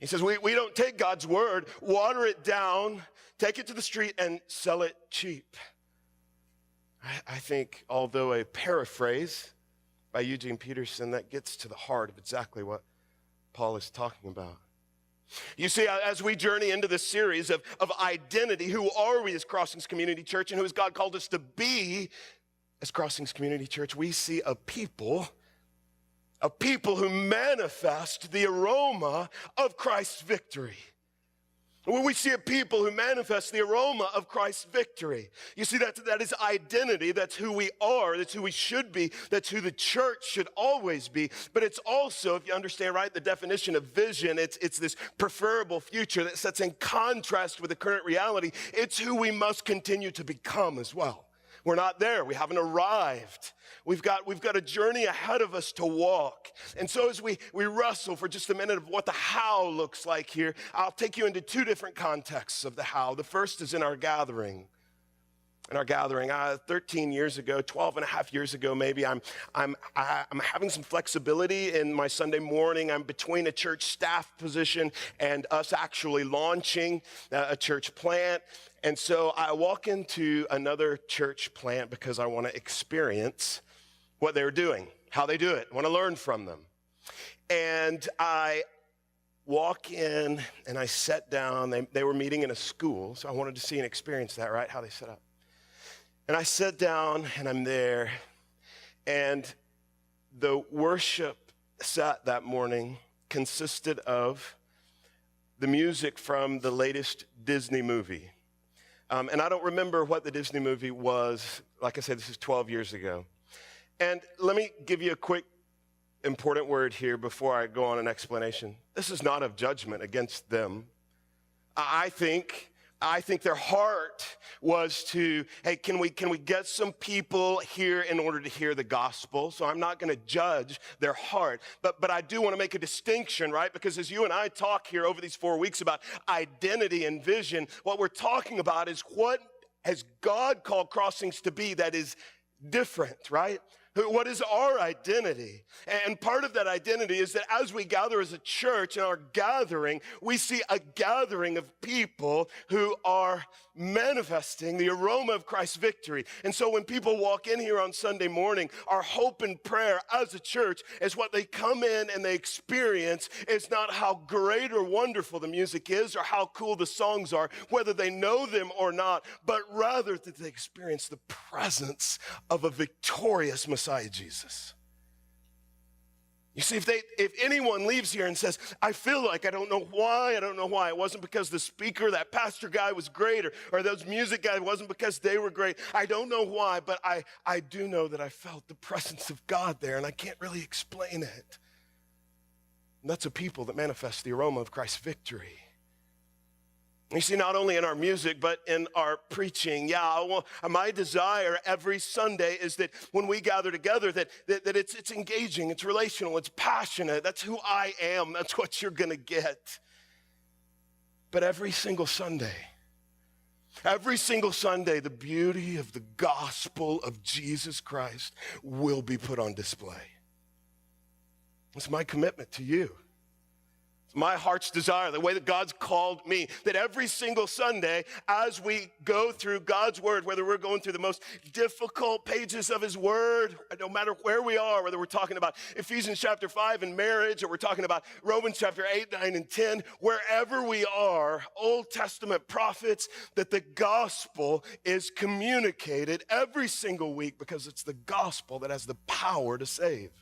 He says, we don't take God's word, water it down, take it to the street, and sell it cheap. I think, although a paraphrase by Eugene Peterson, that gets to the heart of exactly what Paul is talking about. You see, as we journey into this series of identity, who are we as Crossings Community Church, and who has God called us to be as Crossings Community Church, we see a people who manifest the aroma of Christ's victory. When we see a people who manifest the aroma of Christ's victory, you see that is identity. That's who we are. That's who we should be. That's who the church should always be. But it's also, if you understand right, the definition of vision, it's this preferable future that sets in contrast with the current reality. It's who we must continue to become as well. We're not there. We haven't arrived. We've got a journey ahead of us to walk. And so as we wrestle for just a minute of what the how looks like here, I'll take you into two different contexts of the how. The first is in our gathering. 13 years ago, 12 and a half years ago maybe, I'm having some flexibility in my Sunday morning. I'm between a church staff position and us actually launching a church plant. And so I walk into another church plant because I want to experience what they're doing, how they do it. I want to learn from them. And I walk in and I sat down. They were meeting in a school, so I wanted to see and experience that, right, how they set up. And I sat down and I'm there, and the worship set that morning consisted of the music from the latest Disney movie. And I don't remember what the Disney movie was. Like I said, this is 12 years ago. And let me give you a quick important word here before I go on an explanation. This is not of judgment against them. I think their heart was to, hey, can we get some people here in order to hear the gospel? So I'm not going to judge their heart. But I do want to make a distinction, right? Because as you and I talk here over these 4 weeks about identity and vision, what we're talking about is what has God called Crossings to be that is different, right? What is our identity? And part of that identity is that as we gather as a church in our gathering, we see a gathering of people who are manifesting the aroma of Christ's victory. And so when people walk in here on Sunday morning, our hope and prayer as a church is what they come in and they experience is not how great or wonderful the music is or how cool the songs are, whether they know them or not, but rather that they experience the presence of a victorious Messiah, Jesus. You see, if anyone leaves here and says, I feel like I don't know why, it wasn't because the speaker, that pastor guy was great, or those music guys, it wasn't because they were great. I don't know why, but I do know that I felt the presence of God there, and I can't really explain it. And that's a people that manifest the aroma of Christ's victory. You see, not only in our music, but in our preaching. My desire every Sunday is that when we gather together, that it's engaging, it's relational, it's passionate. That's who I am. That's what you're going to get. But every single Sunday, the beauty of the gospel of Jesus Christ will be put on display. It's my commitment to you. It's my heart's desire, the way that God's called me, that every single Sunday as we go through God's word, whether we're going through the most difficult pages of his word, no matter where we are, whether we're talking about Ephesians chapter 5 and marriage, or we're talking about Romans chapter 8, 9, and 10, wherever we are, Old Testament prophets, that the gospel is communicated every single week because it's the gospel that has the power to save.